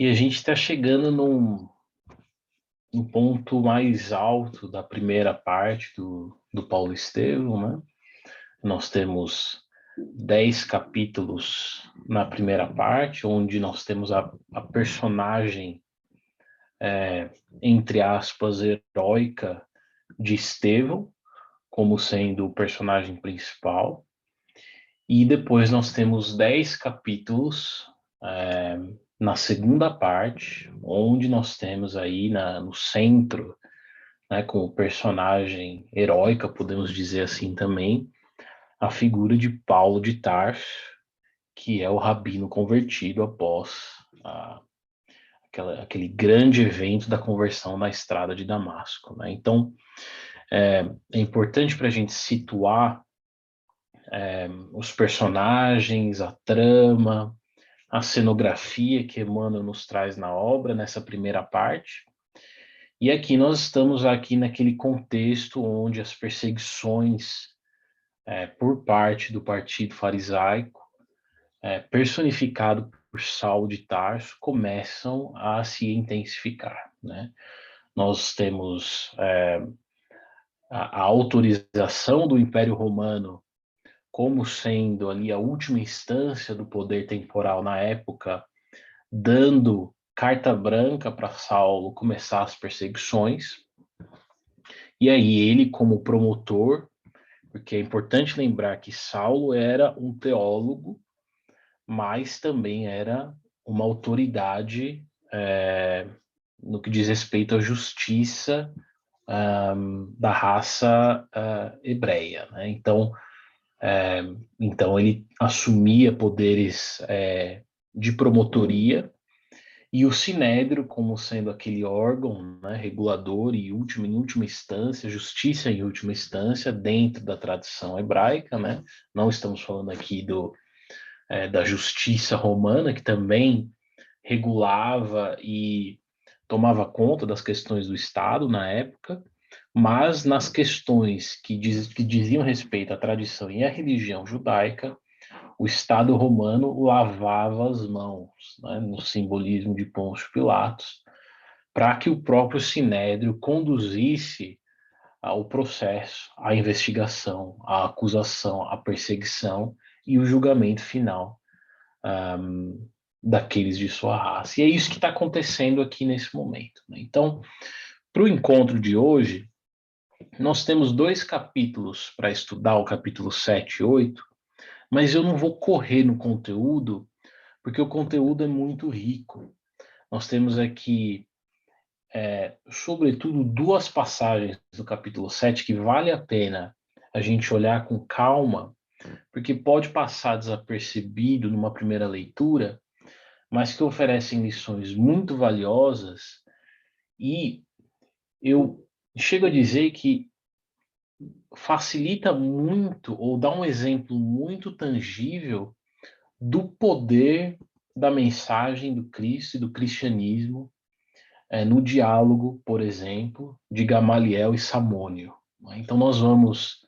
E a gente está chegando num ponto mais alto da primeira parte do Paulo Estevão, né? Nós temos 10 capítulos na primeira parte, onde nós temos a personagem, entre aspas, heróica de Estevão, como sendo o personagem principal. E depois nós temos 10 capítulos é, na segunda parte, onde nós temos aí no centro, né, com o personagem heróica, podemos dizer assim também, a figura de Paulo de Tarso, que é o rabino convertido após aquele grande evento da conversão na estrada de Damasco, né? Então, é importante para a gente situar os personagens, a trama, a cenografia que Emmanuel nos traz na obra, nessa primeira parte. E aqui nós estamos aqui naquele contexto onde as perseguições por parte do partido farisaico, personificado por Saulo de Tarso, começam a se intensificar, né? Nós temos a autorização do Império Romano como sendo ali a última instância do poder temporal na época, dando carta branca para Saulo começar as perseguições. E aí ele, como promotor, porque é importante lembrar que Saulo era um teólogo, mas também era uma autoridade no que diz respeito à justiça da raça hebreia, né? Então ele assumia poderes de promotoria e o Sinédrio como sendo aquele órgão, né, regulador e em última instância, justiça em última instância, dentro da tradição hebraica, né? Não estamos falando aqui da justiça romana, que também regulava e tomava conta das questões do Estado na época, mas nas questões que diziam respeito à tradição e à religião judaica, o Estado romano lavava as mãos, né, no simbolismo de Pôncio Pilatos, para que o próprio Sinédrio conduzisse o processo, a investigação, a acusação, a perseguição e o julgamento final daqueles de sua raça. E é isso que está acontecendo aqui nesse momento, né? Então, para o encontro de hoje, nós temos dois capítulos para estudar, o capítulo 7 e 8, mas eu não vou correr no conteúdo, porque o conteúdo é muito rico. Nós temos aqui, sobretudo, duas passagens do capítulo 7 que vale a pena a gente olhar com calma, porque pode passar desapercebido numa primeira leitura, mas que oferecem lições muito valiosas, e eu chego a dizer que facilita muito, ou dá um exemplo muito tangível do poder da mensagem do Cristo e do cristianismo no diálogo, por exemplo, de Gamaliel e Samônio, né? Então nós vamos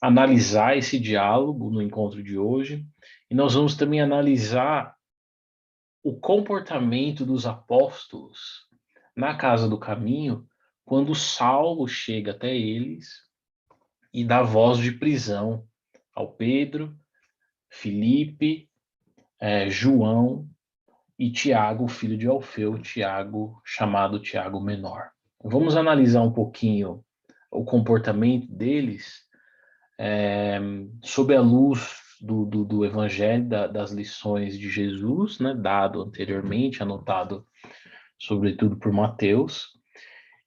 analisar esse diálogo no encontro de hoje, e nós vamos também analisar o comportamento dos apóstolos na casa do caminho quando Saulo chega até eles e dá voz de prisão ao Pedro, Filipe, João e Tiago, filho de Alfeu, Tiago, chamado Tiago Menor. Vamos analisar um pouquinho o comportamento deles sob a luz do Evangelho, das lições de Jesus, né, dado anteriormente, anotado sobretudo por Mateus,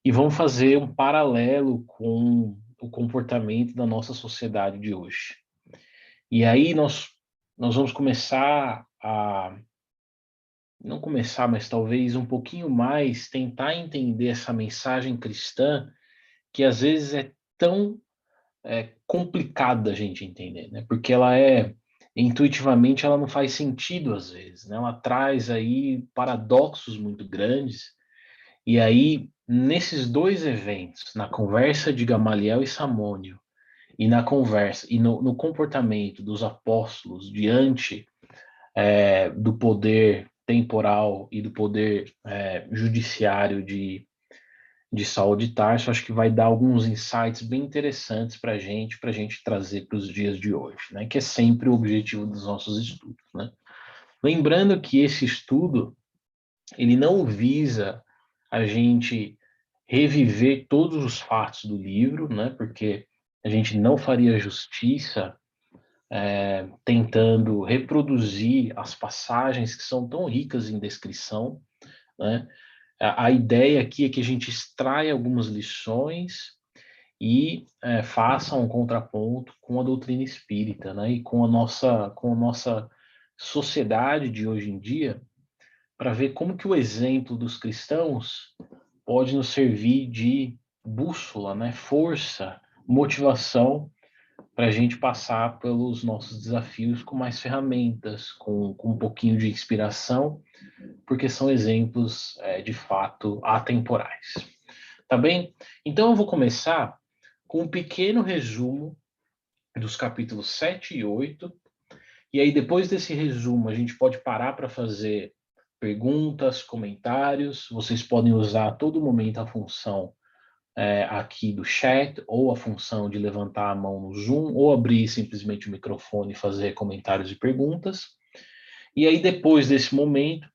e vamos fazer um paralelo com o comportamento da nossa sociedade de hoje. E aí nós vamos começar não começar, mas talvez um pouquinho mais, tentar entender essa mensagem cristã que às vezes é tão complicada a gente entender, né? Porque intuitivamente, ela não faz sentido às vezes, né? Ela traz aí paradoxos muito grandes. E aí, nesses dois eventos, na conversa de Gamaliel e Samônio, e na conversa, e no comportamento dos apóstolos diante do poder temporal e do poder judiciário de Saulo de Tarso, acho que vai dar alguns insights bem interessantes para a gente trazer para os dias de hoje, né? Que é sempre o objetivo dos nossos estudos, né? Lembrando que esse estudo, ele não visa a gente reviver todos os fatos do livro, né? Porque a gente não faria justiça tentando reproduzir as passagens que são tão ricas em descrição, né? A ideia aqui é que a gente extraia algumas lições e faça um contraponto com a doutrina espírita, né? E com a nossa sociedade de hoje em dia, para ver como que o exemplo dos cristãos pode nos servir de bússola, né? Força, motivação para a gente passar pelos nossos desafios com mais ferramentas, com um pouquinho de inspiração, porque são exemplos de fato atemporais. Tá bem? Então eu vou começar com um pequeno resumo dos capítulos 7 e 8, e aí depois desse resumo a gente pode parar para fazer perguntas, comentários, vocês podem usar a todo momento a função aqui do chat, ou a função de levantar a mão no Zoom, ou abrir simplesmente o microfone e fazer comentários e perguntas. E aí depois desse momento,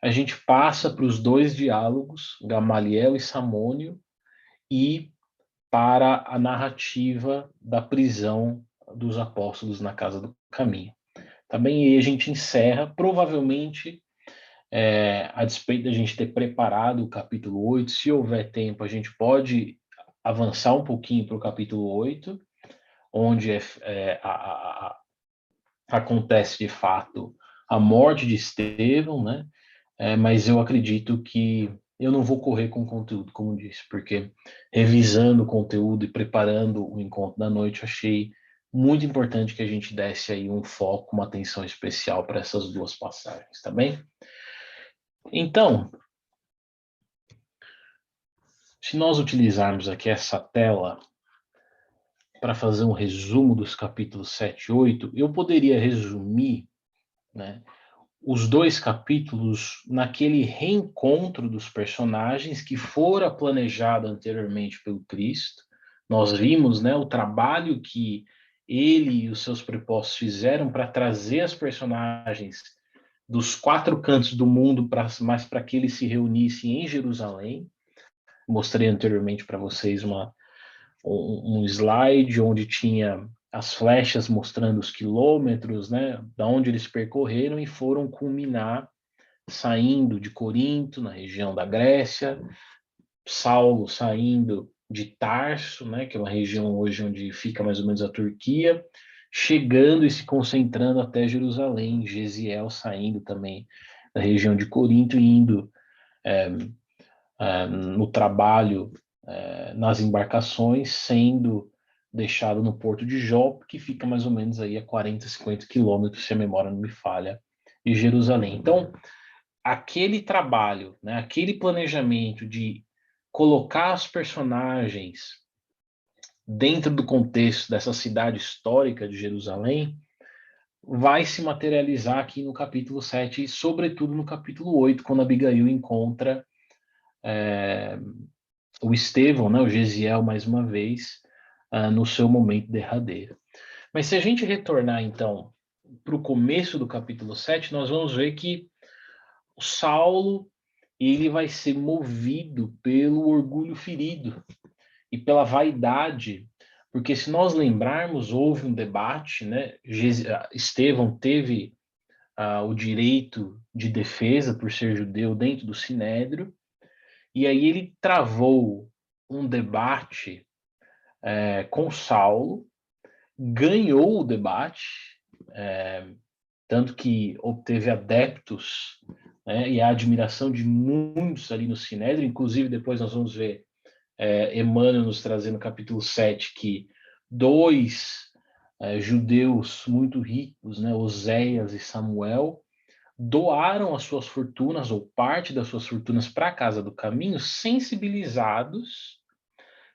a gente passa para os dois diálogos, Gamaliel e Samônio, e para a narrativa da prisão dos apóstolos na Casa do Caminho. Tá bem? E aí a gente encerra, provavelmente, a despeito da gente ter preparado o capítulo 8, se houver tempo, a gente pode avançar um pouquinho para o capítulo 8, onde acontece de fato a morte de Estevão, né? Mas eu acredito que eu não vou correr com o conteúdo, como disse, porque revisando o conteúdo e preparando o encontro da noite, achei muito importante que a gente desse aí um foco, uma atenção especial para essas duas passagens, tá bem? Então, se nós utilizarmos aqui essa tela para fazer um resumo dos capítulos 7 e 8, eu poderia resumir, né, os dois capítulos naquele reencontro dos personagens que fora planejado anteriormente pelo Cristo. Nós vimos, né, o trabalho que ele e os seus prepostos fizeram para trazer as personagens dos quatro cantos do mundo, mas para que eles se reunissem em Jerusalém. Mostrei anteriormente para vocês um slide onde tinha as flechas mostrando os quilômetros, né, da onde eles percorreram e foram culminar saindo de Corinto, na região da Grécia, Saulo saindo de Tarso, né, que é uma região hoje onde fica mais ou menos a Turquia, chegando e se concentrando até Jerusalém, Gesiel saindo também da região de Corinto e indo no trabalho nas embarcações, sendo deixado no porto de Jope, que fica mais ou menos aí a 40, 50 quilômetros, se a memória não me falha, de Jerusalém. Então, aquele trabalho, né, aquele planejamento de colocar os personagens dentro do contexto dessa cidade histórica de Jerusalém, vai se materializar aqui no capítulo 7 e, sobretudo, no capítulo 8, quando Abigail encontra o Estevão, né, o Gesiel, mais uma vez, no seu momento derradeiro. Mas se a gente retornar, então, para o começo do capítulo 7, nós vamos ver que o Saulo ele vai ser movido pelo orgulho ferido e pela vaidade, porque se nós lembrarmos, houve um debate, né? Estevão teve o direito de defesa por ser judeu dentro do Sinédrio, e aí ele travou um debate com Saulo, ganhou o debate, tanto que obteve adeptos, né, e a admiração de muitos ali no Sinédrio, inclusive depois nós vamos ver Emmanuel nos trazendo no capítulo 7 que dois judeus muito ricos, né, Oséias e Samuel, doaram as suas fortunas ou parte das suas fortunas para a Casa do Caminho, sensibilizados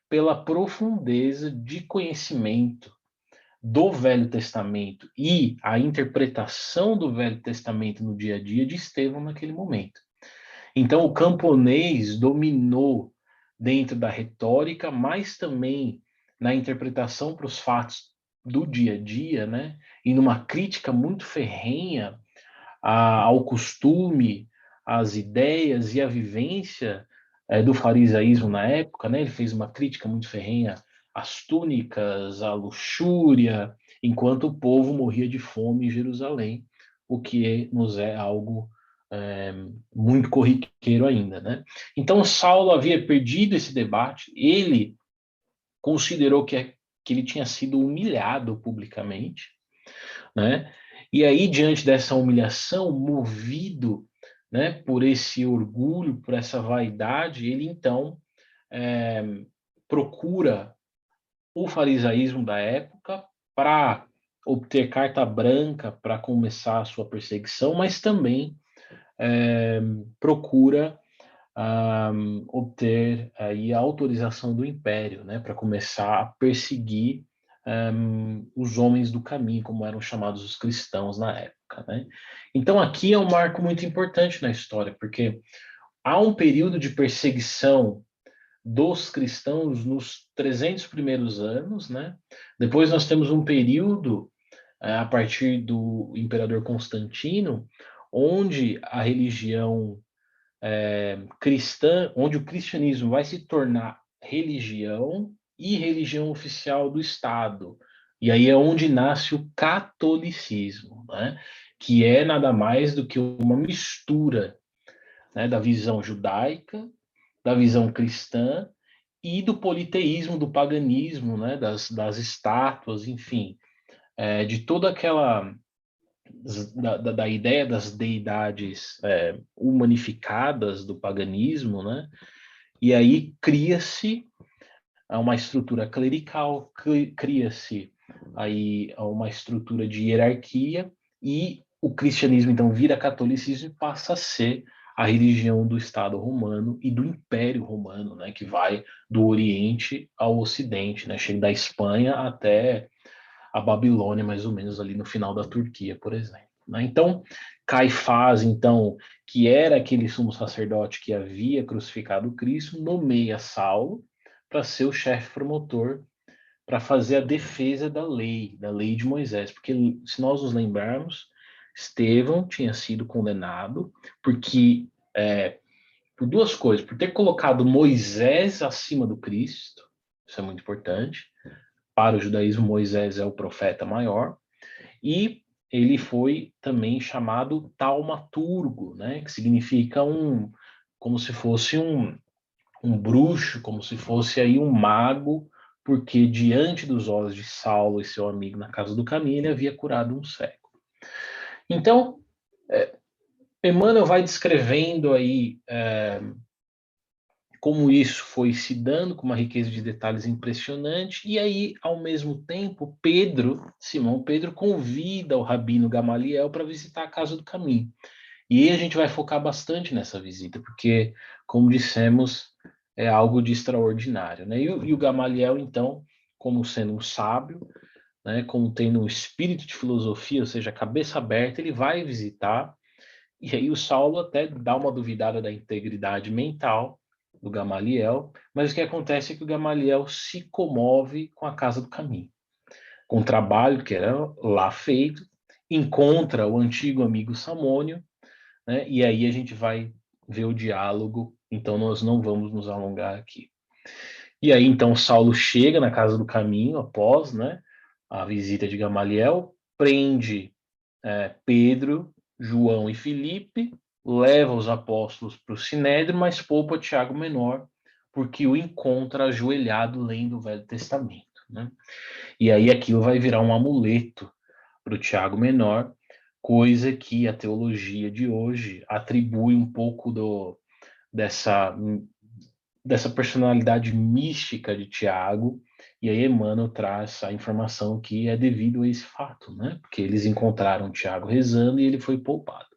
pela profundeza de conhecimento do Velho Testamento e a interpretação do Velho Testamento no dia a dia de Estevão naquele momento. Então, o camponês dominou dentro da retórica, mas também na interpretação para os fatos do dia a dia, né? E numa crítica muito ferrenha ao costume, às ideias e à vivência do farisaísmo na época, né? Ele fez uma crítica muito ferrenha às túnicas, à luxúria, enquanto o povo morria de fome em Jerusalém, o que nos é algo muito corriqueiro ainda, né? Então Saulo havia perdido esse debate, ele considerou que ele tinha sido humilhado publicamente, né? E aí, diante dessa humilhação, movido, né, por esse orgulho, por essa vaidade, ele então é, procura o farisaísmo da época para obter carta branca para começar a sua perseguição, mas também procura obter aí a autorização do império, né, para começar a perseguir os homens do caminho, como eram chamados os cristãos na época, né? Então aqui é um marco muito importante na história, porque há um período de perseguição dos cristãos nos 300 primeiros anos, né? Depois nós temos um período a partir do imperador Constantino, onde a religião cristã, onde o cristianismo vai se tornar religião e religião oficial do Estado. E aí é onde nasce o catolicismo, né? Que é nada mais do que uma mistura, né, da visão judaica, da visão cristã e do politeísmo, do paganismo, né, das estátuas, enfim, de toda aquela da ideia das deidades humanificadas do paganismo, né? E aí cria-se uma estrutura clerical, cria-se aí uma estrutura de hierarquia e o cristianismo então vira catolicismo e passa a ser a religião do Estado romano e do Império Romano, né, que vai do Oriente ao Ocidente, né, chega da Espanha até a Babilônia, mais ou menos ali no final da Turquia, por exemplo. Né? Então, Caifás, então, que era aquele sumo sacerdote que havia crucificado Cristo, nomeia Saulo para ser o chefe promotor, para fazer a defesa da lei de Moisés. Porque, se nós nos lembrarmos, Estevão tinha sido condenado porque, por duas coisas, por ter colocado Moisés acima do Cristo, isso é muito importante, para o judaísmo, Moisés é o profeta maior, e ele foi também chamado taumaturgo, né, que significa como se fosse um bruxo, como se fosse aí um mago, porque diante dos olhos de Saulo e seu amigo na casa do caminho, ele havia curado um cego. Então, Emmanuel vai descrevendo aí como isso foi se dando com uma riqueza de detalhes impressionante, e aí, ao mesmo tempo, Simão Pedro, convida o Rabino Gamaliel para visitar a Casa do Caminho. E aí a gente vai focar bastante nessa visita, porque, como dissemos, é algo de extraordinário, né? E o Gamaliel, então, como sendo um sábio, né, como tendo um espírito de filosofia, ou seja, cabeça aberta, ele vai visitar, e aí o Saulo até dá uma duvidada da integridade mental do Gamaliel, mas o que acontece é que o Gamaliel se comove com a Casa do Caminho, com o trabalho que era lá feito, encontra o antigo amigo Samônio, né, e aí a gente vai ver o diálogo, então nós não vamos nos alongar aqui. E aí então Saulo chega na Casa do Caminho após, né, a visita de Gamaliel, prende Pedro, João e Filipe, leva os apóstolos para o Sinédrio, mas poupa Tiago Menor, porque o encontra ajoelhado lendo o Velho Testamento. Né? E aí aquilo vai virar um amuleto para o Tiago Menor, coisa que a teologia de hoje atribui um pouco dessa, dessa personalidade mística de Tiago, e aí Emmanuel traz a informação que é devido a esse fato, né? Porque eles encontraram Tiago rezando e ele foi poupado.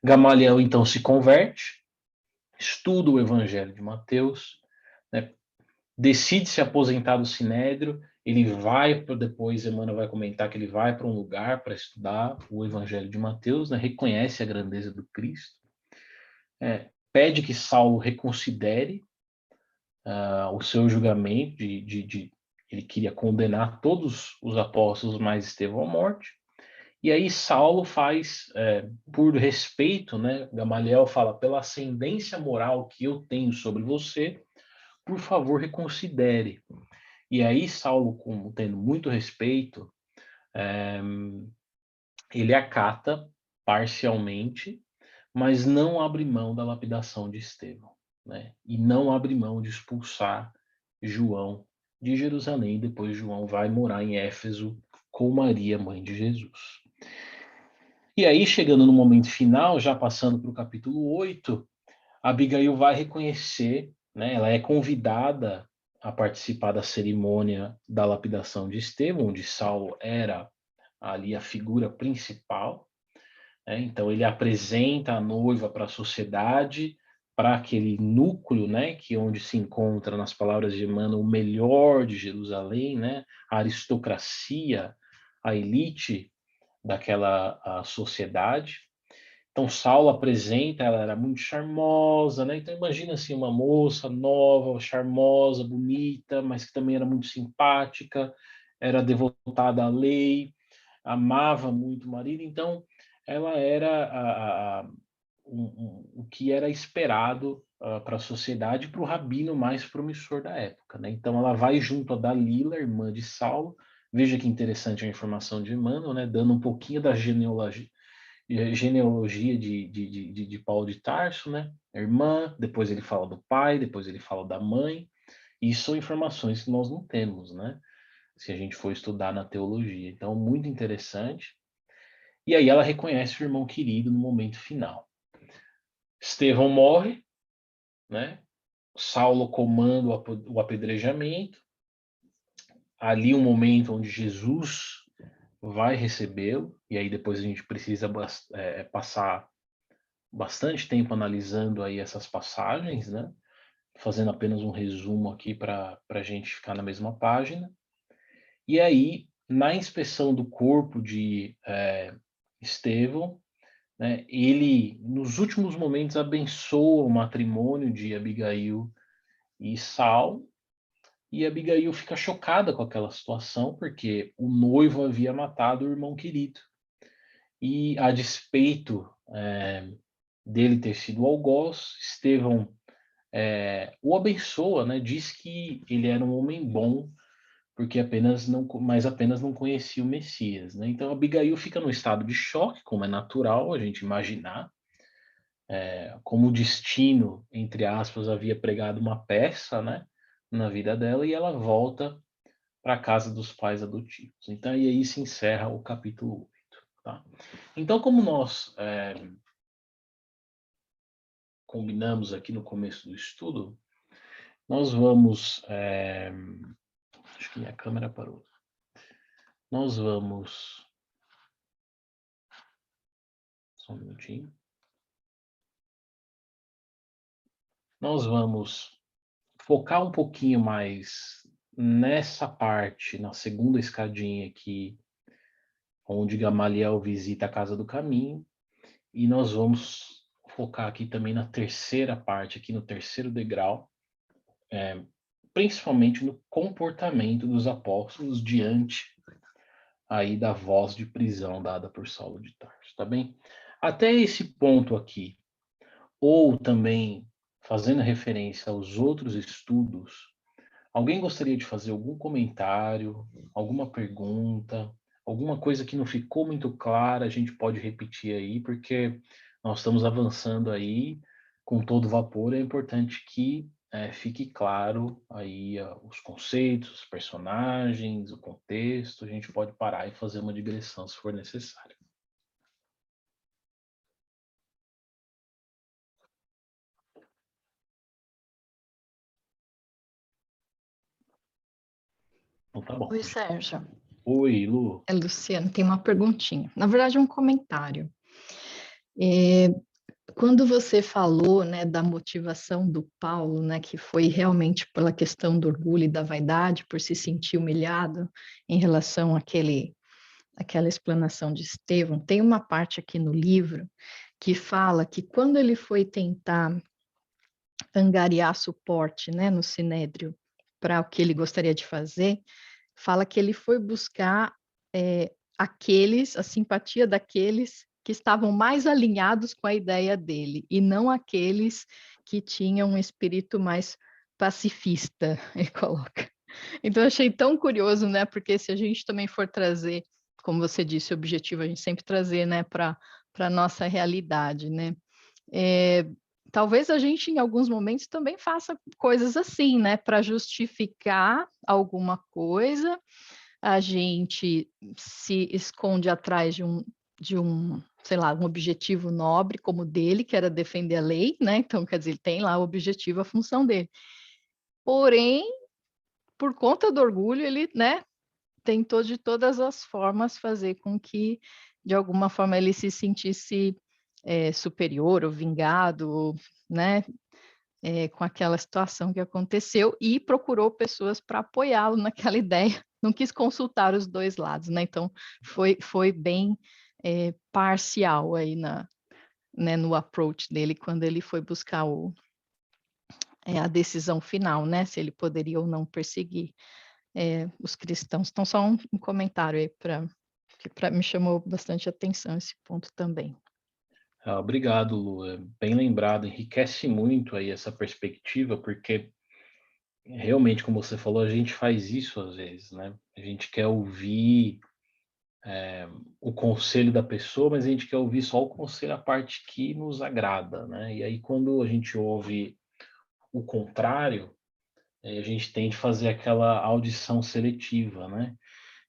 Gamaliel então se converte, estuda o Evangelho de Mateus, né? Decide se aposentar do Sinédrio, Ele vai para depois, Emmanuel vai comentar que ele vai para um lugar para estudar o Evangelho de Mateus, né? Reconhece a grandeza do Cristo, pede que Saulo reconsidere o seu julgamento ele queria condenar todos os apóstolos, mais Estevão à morte. E aí Saulo faz, por respeito, né? Gamaliel fala, pela ascendência moral que eu tenho sobre você, por favor, reconsidere. E aí Saulo, como tendo muito respeito, ele acata parcialmente, mas não abre mão da lapidação de Estevão, né? E não abre mão de expulsar João de Jerusalém. Depois João vai morar em Éfeso com Maria, mãe de Jesus. E aí, chegando no momento final, já passando para o capítulo 8, Abigail vai reconhecer, né? Ela é convidada a participar da cerimônia da lapidação de Estevão, onde Saulo era ali a figura principal. Então ele apresenta a noiva para a sociedade, para aquele núcleo, né, que é onde se encontra, nas palavras de Emmanuel, o melhor de Jerusalém, né, a aristocracia, a elite daquela sociedade. Então Saulo apresenta, ela era muito charmosa, né? Então imagina assim uma moça nova, charmosa, bonita, mas que também era muito simpática, era devotada à lei, amava muito o marido. Então ela era o que era esperado para a sociedade, para o rabino mais promissor da época, né? Então ela vai junto a Dalila, irmã de Saulo. Veja que interessante a informação de Emmanuel, né? Dando um pouquinho da genealogia de Paulo de Tarso, né? A irmã, depois ele fala do pai, depois ele fala da mãe. E são informações que nós não temos, né? Se a gente for estudar na teologia. Então, muito interessante. E aí ela reconhece o irmão querido no momento final. Estevão morre, né? Saulo comanda o apedrejamento. Ali um momento onde Jesus vai recebê-lo, e aí depois a gente precisa passar bastante tempo analisando aí essas passagens, né? Fazendo apenas um resumo aqui para a gente ficar na mesma página. E aí, na inspeção do corpo de Estevão, né, ele, nos últimos momentos, abençoa o matrimônio de Abigail e Saulo, e Abigail fica chocada com aquela situação, porque o noivo havia matado o irmão querido. E, a despeito dele ter sido algoz, Estevão o abençoa, né? Diz que ele era um homem bom, porque apenas não conhecia o Messias, né? Então Abigail fica num estado de choque, como é natural a gente imaginar, como o destino, entre aspas, havia pregado uma peça, né, na vida dela, e ela volta para a casa dos pais adotivos. Então e aí se encerra o capítulo 8, tá? Então, como nós combinamos aqui no começo do estudo, nós vamos. Acho que minha câmera parou. Nós vamos. Só um minutinho. Nós vamos focar um pouquinho mais nessa parte, na segunda escadinha aqui, onde Gamaliel visita a Casa do Caminho, e nós vamos focar aqui também na terceira parte, aqui no terceiro degrau, principalmente no comportamento dos apóstolos diante aí da voz de prisão dada por Saulo de Tarso, tá bem? Até esse ponto aqui, ou também fazendo referência aos outros estudos, alguém gostaria de fazer algum comentário, alguma pergunta, alguma coisa que não ficou muito clara, a gente pode repetir aí, porque nós estamos avançando aí com todo vapor. É importante que fique claro aí os conceitos, os personagens, o contexto. A gente pode parar e fazer uma digressão se for necessário. Então tá bom. Oi, Sérgio. Oi, Lu. É Luciano, tem uma perguntinha. Na verdade, um comentário. quando você falou, né, da motivação do Paulo, né, que foi realmente pela questão do orgulho e da vaidade, por se sentir humilhado em relação àquela explanação de Estevão, tem uma parte aqui no livro que fala que quando ele foi tentar angariar suporte, né, no Sinédrio para o que ele gostaria de fazer, fala que ele foi buscar a simpatia daqueles que estavam mais alinhados com a ideia dele, e não aqueles que tinham um espírito mais pacifista, ele coloca. Então, eu achei tão curioso, né? Porque se a gente também for trazer, como você disse, o objetivo é a gente sempre trazer, né, para a nossa realidade, né? Talvez a gente, em alguns momentos, também faça coisas assim, né, para justificar alguma coisa. A gente se esconde atrás de um, sei lá, um objetivo nobre como o dele, que era defender a lei, né? Então, quer dizer, ele tem lá o objetivo, a função dele. Porém, por conta do orgulho, ele, né, tentou de todas as formas fazer com que, de alguma forma, ele se sentisse superior ou vingado, ou, né, com aquela situação que aconteceu, e procurou pessoas para apoiá-lo naquela ideia, não quis consultar os dois lados, né? Então foi bem parcial aí né, no approach dele quando ele foi buscar a decisão final, né? Se ele poderia ou não perseguir os cristãos. Então, só um comentário aí que me chamou bastante atenção esse ponto também. Obrigado, Lu. Bem lembrado, enriquece muito aí essa perspectiva, porque realmente, como você falou, a gente faz isso às vezes, né? A gente quer ouvir o conselho da pessoa, mas a gente quer ouvir só o conselho, a parte que nos agrada, né? E aí, quando a gente ouve o contrário, a gente tem de fazer aquela audição seletiva, né?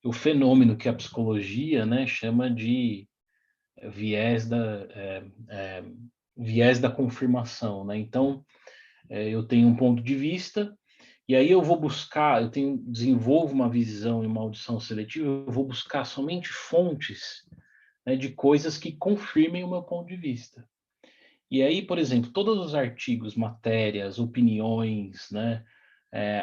O fenômeno que a psicologia, né, chama de viés da, é, é, viés da confirmação, né? Então, eu tenho um ponto de vista e aí eu vou buscar, desenvolvo uma visão e uma audição seletiva, eu vou buscar somente fontes, né, de coisas que confirmem o meu ponto de vista. E aí, por exemplo, todos os artigos, matérias, opiniões, né,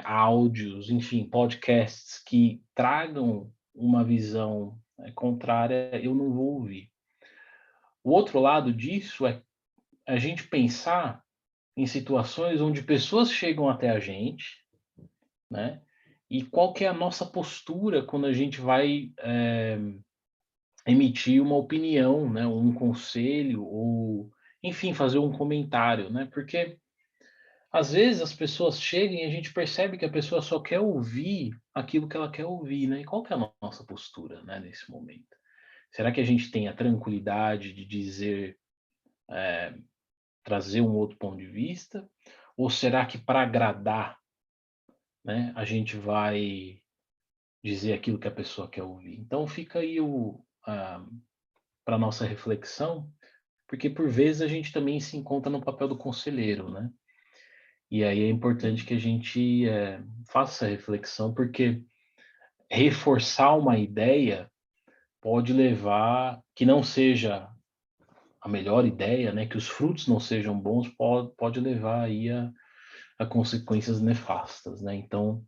áudios, enfim, podcasts que tragam uma visão contrária, eu não vou ouvir. O outro lado disso é a gente pensar em situações onde pessoas chegam até a gente, né? E qual que é a nossa postura quando a gente vai emitir uma opinião, né? Um conselho ou, enfim, fazer um comentário, né? Porque às vezes as pessoas chegam e a gente percebe que a pessoa só quer ouvir aquilo que ela quer ouvir, né? E qual que é a nossa postura, né? Nesse momento? Será que a gente tem a tranquilidade de dizer, trazer um outro ponto de vista? Ou será que para agradar, né, a gente vai dizer aquilo que a pessoa quer ouvir? Então fica aí para nossa reflexão, porque por vezes a gente também se encontra no papel do conselheiro, né? E aí é importante que a gente faça essa reflexão, porque reforçar uma ideia pode levar que não seja a melhor ideia, né? Que os frutos não sejam bons, pode levar aí a consequências nefastas, né? Então,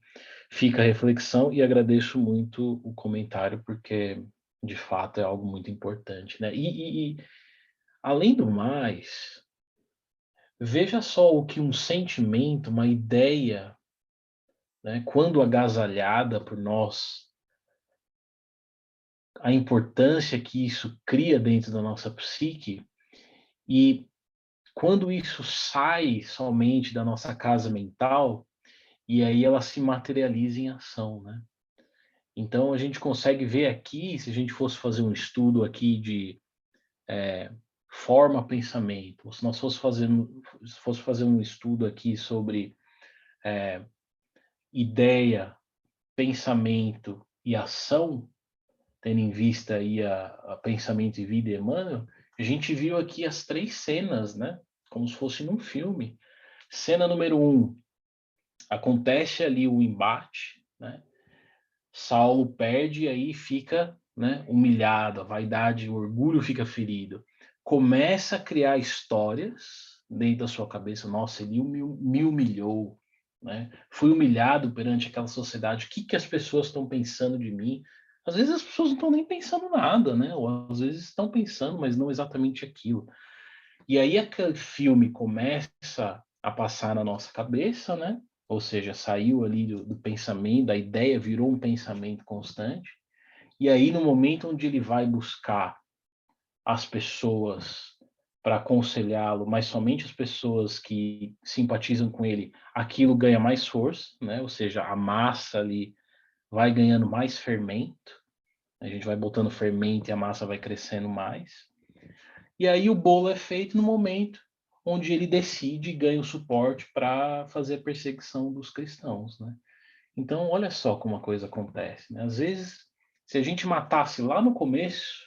fica a reflexão e agradeço muito o comentário, porque de fato é algo muito importante, né? E além do mais, veja só o que um sentimento, uma ideia, né, quando agasalhada por nós, a importância que isso cria dentro da nossa psique e quando isso sai somente da nossa casa mental, e aí ela se materializa em ação, né? Então a gente consegue ver aqui, se a gente fosse fazer um estudo aqui de forma pensamento, se nós fosse fazer um estudo aqui sobre ideia, pensamento e ação, tendo em vista aí a pensamento e vida e Emmanuel, a gente viu aqui as três cenas, né? Como se fosse num filme. Cena número 1, acontece ali o embate, né? Saulo perde e aí fica, né, humilhado, a vaidade, o orgulho fica ferido. começa a criar histórias dentro da sua cabeça. Nossa, ele me humilhou, né? Fui humilhado perante aquela sociedade. O que que as pessoas estão pensando de mim? Às vezes as pessoas não estão nem pensando nada, né? Ou às vezes estão pensando, mas não exatamente aquilo. E aí aquele filme começa a passar na nossa cabeça, né? Ou seja, saiu ali do pensamento, a ideia virou um pensamento constante. E aí, no momento onde ele vai buscar as pessoas para aconselhá-lo, mas somente as pessoas que simpatizam com ele, aquilo ganha mais força, né? Ou seja, a massa ali vai ganhando mais fermento. A gente vai botando fermento e a massa vai crescendo mais. E aí o bolo é feito no momento onde ele decide e ganha o suporte para fazer a perseguição dos cristãos, né? Então, olha só como a coisa acontece, né? Às vezes, se a gente matasse lá no começo,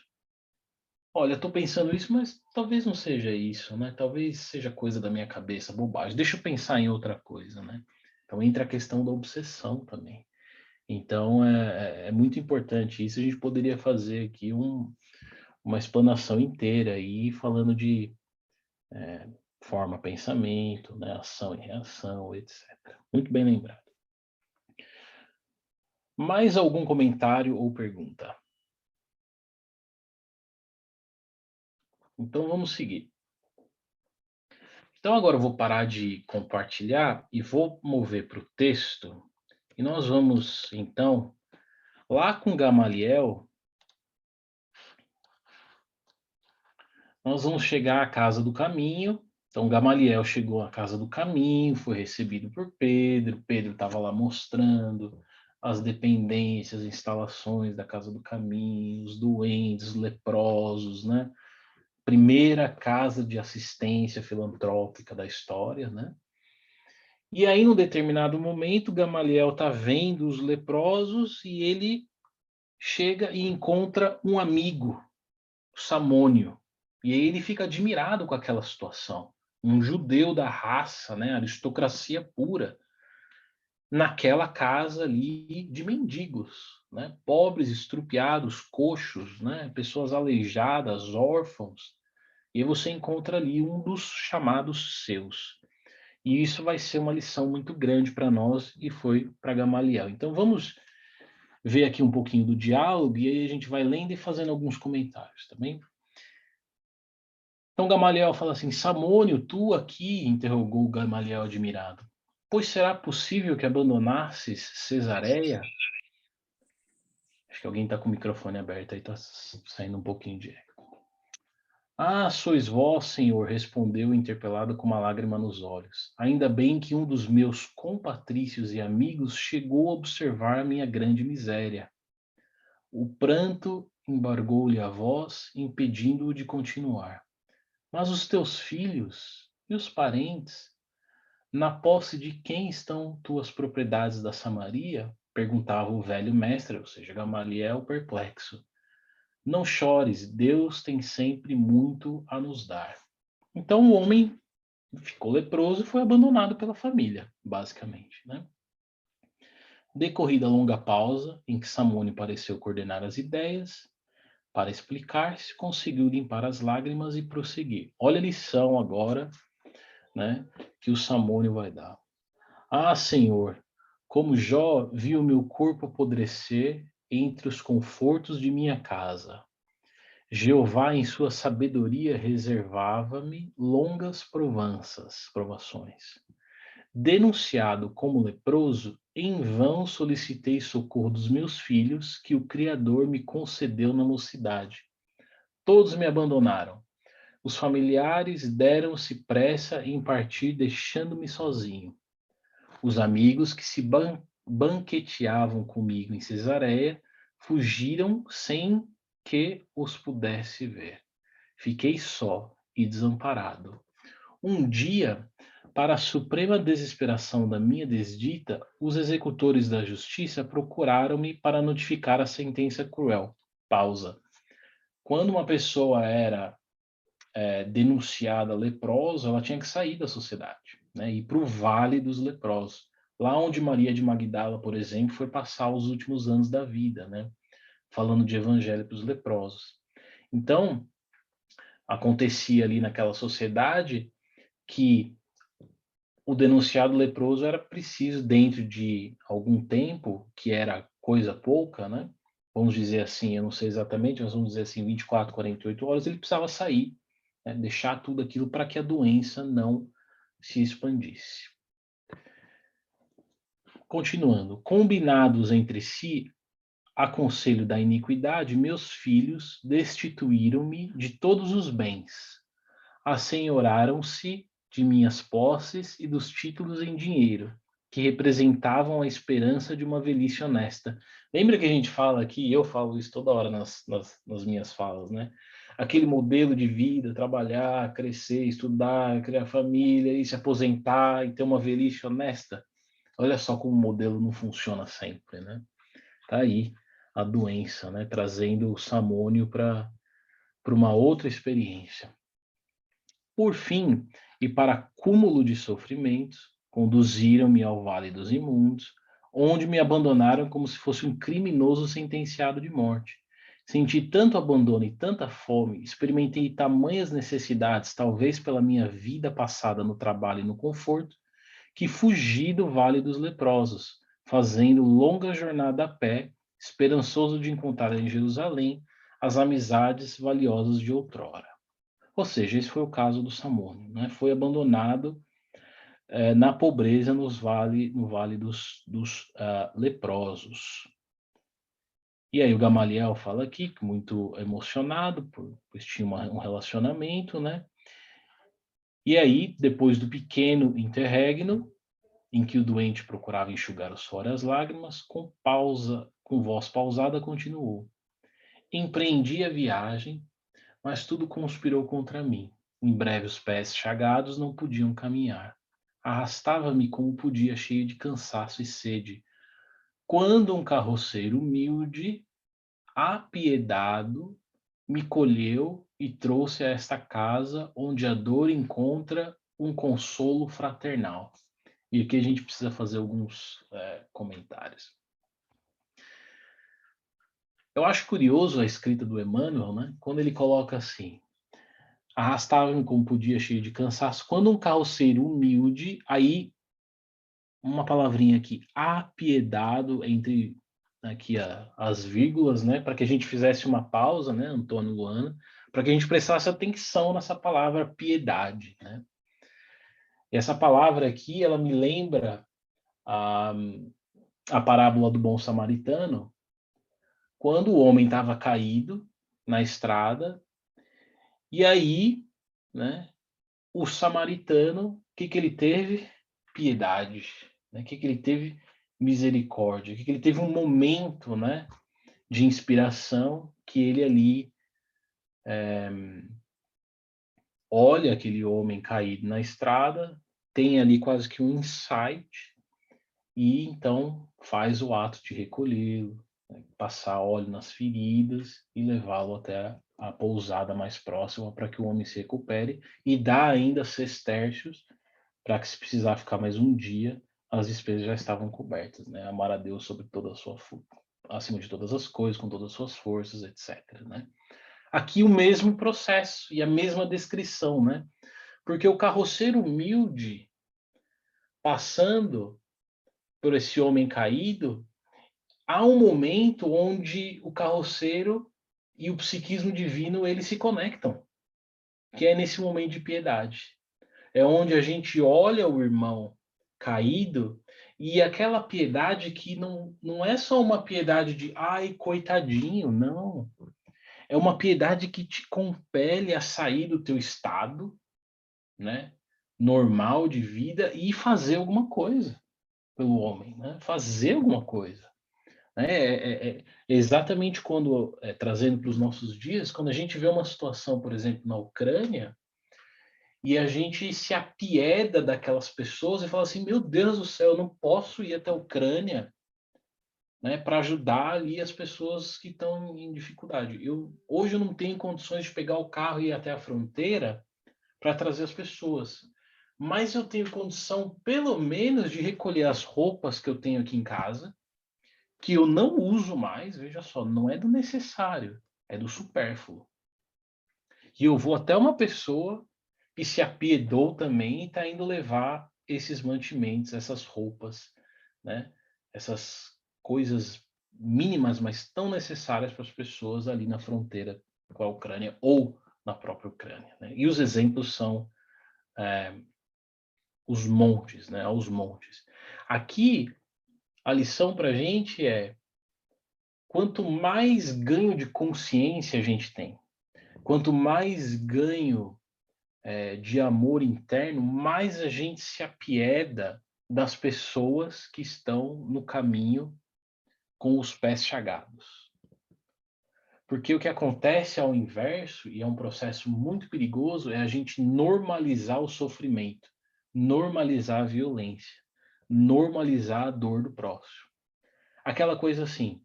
olha, estou pensando isso, mas talvez não seja isso, né? Talvez seja coisa da minha cabeça, bobagem. Deixa eu pensar em outra coisa, né? Então entra a questão da obsessão também. Então é muito importante isso. A gente poderia fazer aqui uma explanação inteira aí falando de forma, pensamento, né? Ação e reação, etc. Muito bem lembrado. Mais algum comentário ou pergunta? Então vamos seguir. Então agora eu vou parar de compartilhar e vou mover para o texto. E nós vamos, então, lá com Gamaliel, nós vamos chegar à casa do caminho. Então Gamaliel chegou à casa do caminho, foi recebido por Pedro. Pedro estava lá mostrando as dependências, instalações da casa do caminho, os doentes, os leprosos, né? Primeira casa de assistência filantrópica da história, né? E aí, num determinado momento, Gamaliel está vendo os leprosos e ele chega e encontra um amigo, Samônio. E aí ele fica admirado com aquela situação. Um judeu da raça, né, aristocracia pura, naquela casa ali de mendigos, né, pobres, estrupiados, coxos, né, pessoas aleijadas, órfãos. E aí você encontra ali um dos chamados seus. E isso vai ser uma lição muito grande para nós e foi para Gamaliel. Então vamos ver aqui um pouquinho do diálogo e aí a gente vai lendo e fazendo alguns comentários, tá bem? Então Gamaliel fala assim: Samônio, tu aqui? Interrogou Gamaliel admirado. Pois será possível que abandonasses Cesareia? Acho que alguém está com o microfone aberto aí, está saindo um pouquinho de eco. Ah, sois vós, senhor, respondeu o interpelado com uma lágrima nos olhos. Ainda bem que um dos meus compatrícios e amigos chegou a observar a minha grande miséria. O pranto embargou-lhe a voz, impedindo-o de continuar. Mas os teus filhos e os parentes, na posse de quem estão tuas propriedades da Samaria? Perguntava o velho mestre, ou seja, Gamaliel, perplexo. Não chores, Deus tem sempre muito a nos dar. Então o homem ficou leproso e foi abandonado pela família, basicamente, né? Decorrida a longa pausa, em que Samônio pareceu coordenar as ideias, para explicar-se, conseguiu limpar as lágrimas e prosseguir. Olha a lição agora, né, que o Samônio vai dar. Ah, Senhor, como Jó viu meu corpo apodrecer entre os confortos de minha casa. Jeová, em sua sabedoria, reservava-me longas provações. Denunciado como leproso, em vão solicitei socorro dos meus filhos, que o Criador me concedeu na mocidade. Todos me abandonaram. Os familiares deram-se pressa em partir, deixando-me sozinho. Os amigos que se banqueteavam comigo em Cesareia fugiram sem que os pudesse ver. Fiquei só e desamparado. Um dia, para a suprema desesperação da minha desdita, os executores da justiça procuraram-me para notificar a sentença cruel. Pausa. Quando uma pessoa era denunciada leprosa, ela tinha que sair da sociedade, né, ir para o Vale dos Leprosos. Lá onde Maria de Magdala, por exemplo, foi passar os últimos anos da vida, né, falando de evangelho para os leprosos. Então, acontecia ali naquela sociedade que o denunciado leproso era preciso, dentro de algum tempo, que era coisa pouca, né? Vamos dizer assim, eu não sei exatamente, mas vamos dizer assim, 24, 48 horas, ele precisava sair, né? Deixar tudo aquilo para que a doença não se expandisse. Continuando, combinados entre si, a conselho da iniquidade, meus filhos destituíram-me de todos os bens, assenhoraram-se de minhas posses e dos títulos em dinheiro, que representavam a esperança de uma velhice honesta. Lembra que a gente fala aqui, eu falo isso toda hora nas minhas falas, né? Aquele modelo de vida, trabalhar, crescer, estudar, criar família, e se aposentar e ter uma velhice honesta. Olha só como o modelo não funciona sempre, né? Tá aí a doença, né? Trazendo o samônio para uma outra experiência. Por fim, e para cúmulo de sofrimentos, conduziram-me ao Vale dos Imundos, onde me abandonaram como se fosse um criminoso sentenciado de morte. Senti tanto abandono e tanta fome, experimentei tamanhas necessidades, talvez pela minha vida passada no trabalho e no conforto, que fugi do Vale dos Leprosos, fazendo longa jornada a pé, esperançoso de encontrar em Jerusalém as amizades valiosas de outrora. Ou seja, esse foi o caso do Samônio, né? Foi abandonado na pobreza no vale dos leprosos. E aí o Gamaliel fala aqui, muito emocionado, pois tinha um relacionamento, né? E aí, depois do pequeno interregno, em que o doente procurava enxugar o suor e as lágrimas, com voz pausada, continuou. Empreendi a viagem, mas tudo conspirou contra mim. Em breve os pés chagados não podiam caminhar. Arrastava-me como podia, cheio de cansaço e sede. Quando um carroceiro humilde, apiedado, me colheu e trouxe a esta casa, onde a dor encontra um consolo fraternal. E aqui a gente precisa fazer alguns comentários. Eu acho curioso a escrita do Emmanuel, né? Quando ele coloca assim: arrastava-me como podia, cheio de cansaço. Quando um carroceiro humilde, aí uma palavrinha aqui, apiedado, entre aqui as vírgulas, né? Para que a gente fizesse uma pausa, né, Antônio Luana, para que a gente prestasse atenção nessa palavra piedade, né? E essa palavra aqui, ela me lembra a, a parábola do bom samaritano, quando o homem estava caído na estrada, e aí, né, o samaritano, o que que ele teve? Piedade, né? O que que ele teve? Misericórdia. O que que ele teve? Um momento, né, de inspiração, que ele ali olha aquele homem caído na estrada, tem ali quase que um insight, e então faz o ato de recolhê-lo, né, passar óleo nas feridas e levá-lo até a pousada mais próxima para que o homem se recupere, e dá ainda sestércios para que, se precisar ficar mais um dia, as despesas já estavam cobertas, né? Amar a Deus sobre toda a sua acima de todas as coisas, com todas as suas forças, etc, né? Aqui o mesmo processo e a mesma descrição, né? Porque o carroceiro humilde, passando por esse homem caído, há um momento onde o carroceiro e o psiquismo divino, eles se conectam, que é nesse momento de piedade. É onde a gente olha o irmão caído, e aquela piedade que não é só uma piedade de ai, coitadinho, não. É uma piedade que te compele a sair do teu estado, né, normal de vida, e fazer alguma coisa pelo homem, né? Fazer alguma coisa. É exatamente quando, trazendo para os nossos dias, quando a gente vê uma situação, por exemplo, na Ucrânia, e a gente se apieda daquelas pessoas e fala assim: meu Deus do céu, eu não posso ir até a Ucrânia, né, para ajudar ali as pessoas que estão em dificuldade. Hoje eu não tenho condições de pegar o carro e ir até a fronteira para trazer as pessoas, mas eu tenho condição, pelo menos, de recolher as roupas que eu tenho aqui em casa, que eu não uso mais, veja só, não é do necessário, é do supérfluo. E eu vou até uma pessoa que se apiedou também e está indo levar esses mantimentos, essas roupas, né? Essas coisas mínimas, mas tão necessárias para as pessoas ali na fronteira com a Ucrânia ou na própria Ucrânia, né? E os exemplos são os montes, né? Aos montes. Aqui, a lição para a gente é: quanto mais ganho de consciência a gente tem, quanto mais ganho de amor interno, mais a gente se apieda das pessoas que estão no caminho com os pés chagados. Porque o que acontece ao inverso, e é um processo muito perigoso, é a gente normalizar o sofrimento, normalizar a violência, normalizar a dor do próximo. Aquela coisa assim,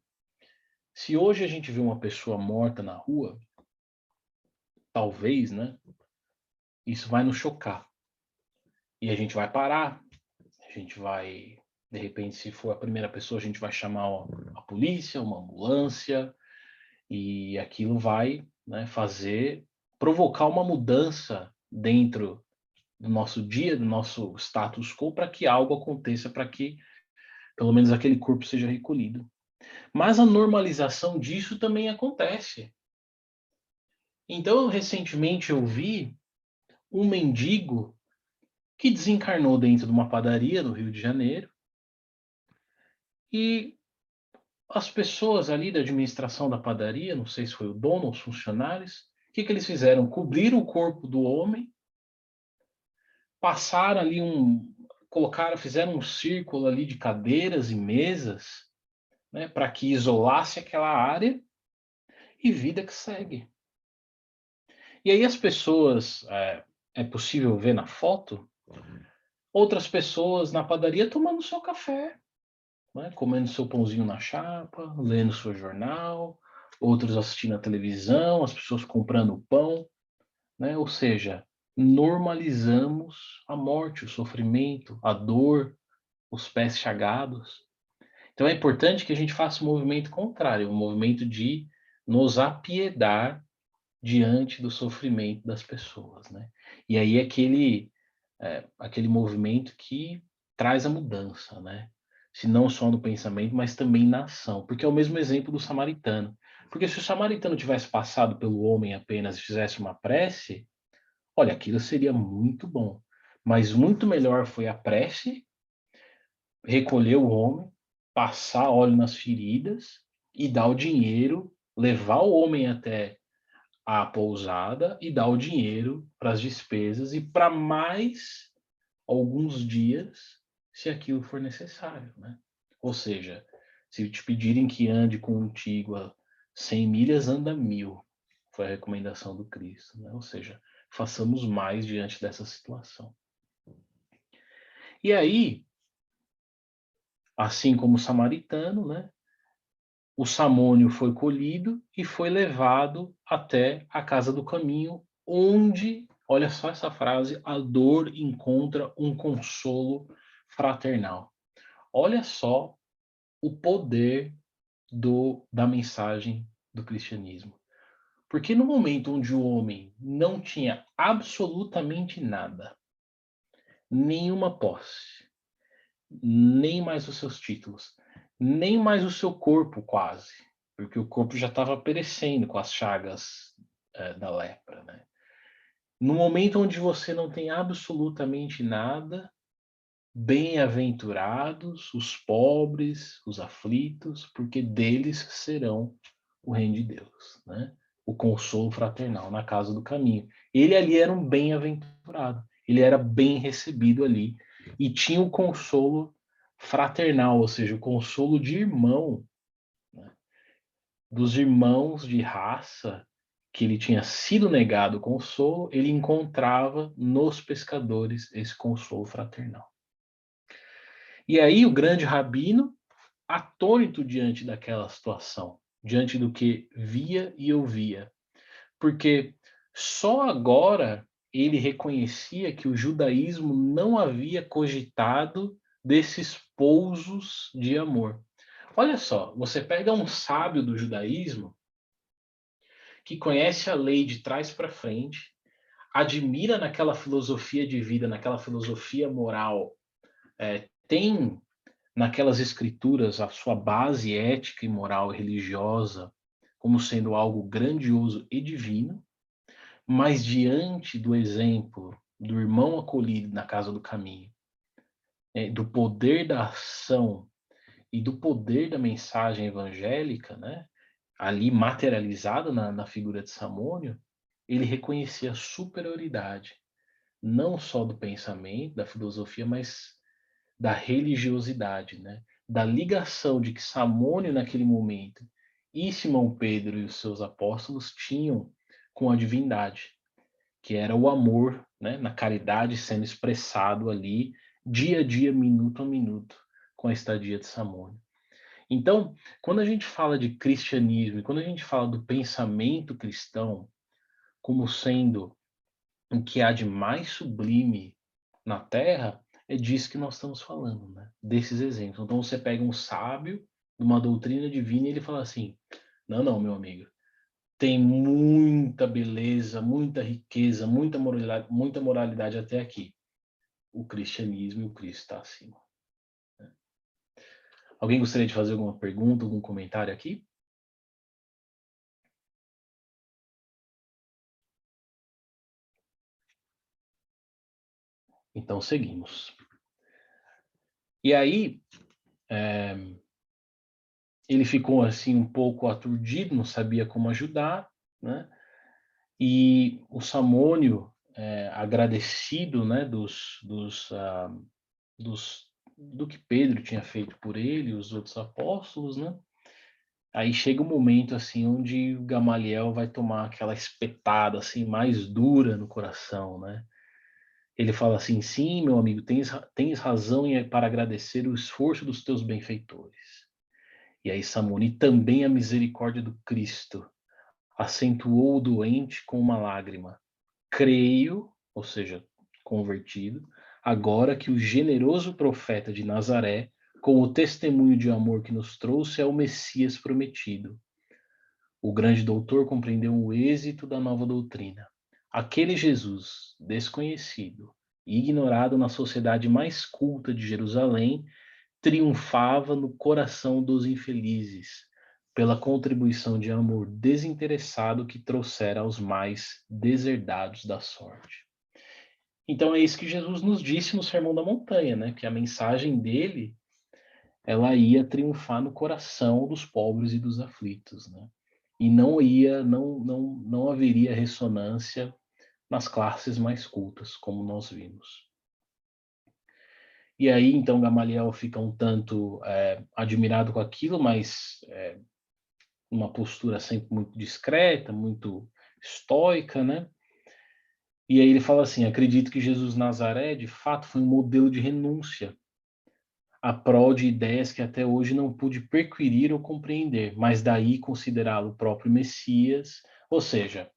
se hoje a gente vê uma pessoa morta na rua, talvez, né, isso vai nos chocar. E a gente vai parar, a gente vai, de repente, se for a primeira pessoa, a gente vai chamar a polícia, uma ambulância, e aquilo vai, né, provocar uma mudança dentro do nosso dia, do nosso status quo, para que algo aconteça, para que pelo menos aquele corpo seja recolhido. Mas a normalização disso também acontece. Então, recentemente eu vi um mendigo que desencarnou dentro de uma padaria no Rio de Janeiro e as pessoas ali da administração da padaria, não sei se foi o dono ou os funcionários, o que eles fizeram? Cobriram o corpo do homem, passaram ali fizeram um círculo ali de cadeiras e mesas, né, para que isolasse aquela área e vida que segue. E aí as pessoas, é possível ver na foto, outras pessoas na padaria tomando seu café, né, comendo seu pãozinho na chapa, lendo seu jornal, outros assistindo a televisão, as pessoas comprando pão, né? Ou seja, normalizamos a morte, o sofrimento, a dor, os pés chagados. Então é importante que a gente faça um movimento contrário, um movimento de nos apiedar diante do sofrimento das pessoas, né? E aí aquele movimento que traz a mudança, né? Se não só no pensamento, mas também na ação. Porque é o mesmo exemplo do samaritano. Porque se o samaritano tivesse passado pelo homem apenas e fizesse uma prece, olha, aquilo seria muito bom. Mas muito melhor foi a prece, recolher o homem, passar óleo nas feridas e dar o dinheiro, levar o homem até a pousada e dar o dinheiro para as despesas e para mais alguns dias, se aquilo for necessário, né? Ou seja, se te pedirem que ande contigo a 100 milhas, anda 1000. Foi a recomendação do Cristo, né? Ou seja, façamos mais diante dessa situação. E aí, assim como o samaritano, né? O Samônio foi colhido e foi levado até a casa do caminho, onde, olha só essa frase, a dor encontra um consolo fraternal. Olha só o poder da mensagem do cristianismo. Porque no momento onde o homem não tinha absolutamente nada, nenhuma posse, nem mais os seus títulos, nem mais o seu corpo quase, porque o corpo já estava perecendo com as chagas da lepra, né? No momento onde você não tem absolutamente nada, bem-aventurados os pobres, os aflitos, porque deles serão o reino de Deus, né? O consolo fraternal na casa do caminho. Ele ali era um bem-aventurado, ele era bem recebido ali e tinha o consolo fraternal, ou seja, o consolo de irmão, né? Dos irmãos de raça que ele tinha sido negado o consolo, ele encontrava nos pescadores esse consolo fraternal. E aí o grande rabino, atônito diante daquela situação, diante do que via e ouvia, porque só agora ele reconhecia que o judaísmo não havia cogitado desses pousos de amor. Olha só, você pega um sábio do judaísmo que conhece a lei de trás para frente, admira naquela filosofia de vida, naquela filosofia moral, tem naquelas escrituras a sua base ética e moral e religiosa como sendo algo grandioso e divino, mas diante do exemplo do irmão acolhido na casa do caminho, do poder da ação e do poder da mensagem evangélica, né, ali materializada na figura de Samônio, ele reconhecia a superioridade, não só do pensamento, da filosofia, mas da religiosidade, né, da ligação de que Samônio, naquele momento, e Simão Pedro e os seus apóstolos tinham com a divindade, que era o amor, né, na caridade sendo expressado ali, dia a dia, minuto a minuto, com a estadia de Samônio. Então, quando a gente fala de cristianismo, e quando a gente fala do pensamento cristão como sendo o que há de mais sublime na Terra, é disso que nós estamos falando, né? Desses exemplos. Então você pega um sábio de uma doutrina divina e ele fala assim: não, não, meu amigo, tem muita beleza, muita riqueza, muita moralidade até aqui. O cristianismo e o Cristo está acima. Alguém gostaria de fazer alguma pergunta, algum comentário aqui? Então seguimos. E aí, ele ficou assim um pouco aturdido, não sabia como ajudar, né? E o Samônio, agradecido, né, do que Pedro tinha feito por ele, e os outros apóstolos, né? Aí chega um momento assim onde o Gamaliel vai tomar aquela espetada assim mais dura no coração, né? Ele fala assim: sim, meu amigo, tens razão para agradecer o esforço dos teus benfeitores. E aí Samônio, e também a misericórdia do Cristo, acentuou o doente com uma lágrima. Creio, ou seja, convertido, agora que o generoso profeta de Nazaré, com o testemunho de amor que nos trouxe, é o Messias prometido. O grande doutor compreendeu o êxito da nova doutrina. Aquele Jesus, desconhecido e ignorado na sociedade mais culta de Jerusalém, triunfava no coração dos infelizes, pela contribuição de amor desinteressado que trouxera aos mais deserdados da sorte. Então é isso que Jesus nos disse no Sermão da Montanha, né? Que a mensagem dele, ela ia triunfar no coração dos pobres e dos aflitos, né? E não haveria ressonância nas classes mais cultas, como nós vimos. E aí, então, Gamaliel fica um tanto admirado com aquilo, mas uma postura sempre muito discreta, muito estoica, né? E aí ele fala assim: acredito que Jesus Nazaré, de fato, foi um modelo de renúncia a prol de ideias que até hoje não pude perquirir ou compreender, mas daí considerá-lo o próprio Messias. Ou seja,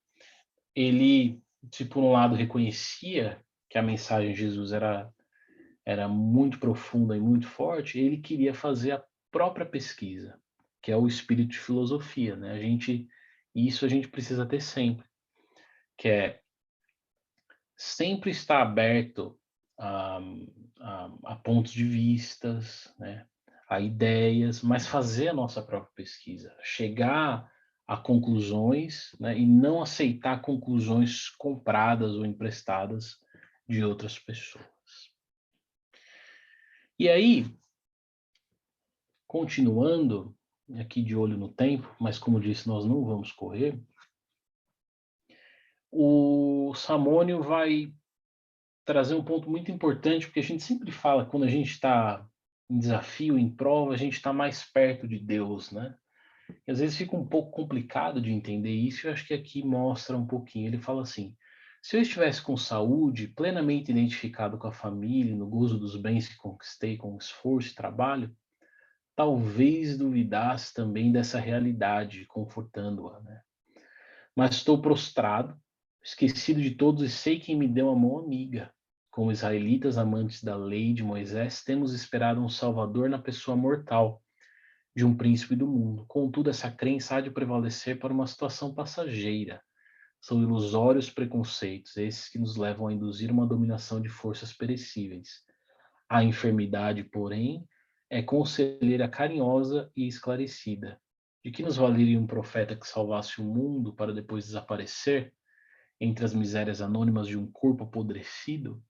ele, se por um lado reconhecia que a mensagem de Jesus era muito profunda e muito forte, ele queria fazer a própria pesquisa, que é o espírito de filosofia, né? Isso a gente precisa ter sempre, que é sempre estar aberto a, a pontos de vistas, né? A ideias, mas fazer a nossa própria pesquisa, chegar a conclusões, né? E não aceitar conclusões compradas ou emprestadas de outras pessoas. E aí, continuando, aqui de olho no tempo, mas como disse, nós não vamos correr, o Samônio vai trazer um ponto muito importante, porque a gente sempre fala, quando a gente está em desafio, em prova, a gente está mais perto de Deus, né? E às vezes fica um pouco complicado de entender isso, e eu acho que aqui mostra um pouquinho. Ele fala assim: se eu estivesse com saúde, plenamente identificado com a família, no gozo dos bens que conquistei com esforço e trabalho, talvez duvidasse também dessa realidade, confortando-a, né? Mas estou prostrado, esquecido de todos e sei quem me deu a mão amiga. Como israelitas amantes da lei de Moisés, temos esperado um Salvador na pessoa mortal, de um príncipe do mundo. Contudo, essa crença há de prevalecer para uma situação passageira. São ilusórios preconceitos, esses que nos levam a induzir uma dominação de forças perecíveis. A enfermidade, porém, é conselheira carinhosa e esclarecida. De que nos valeria um profeta que salvasse o mundo para depois desaparecer entre as misérias anônimas de um corpo apodrecido?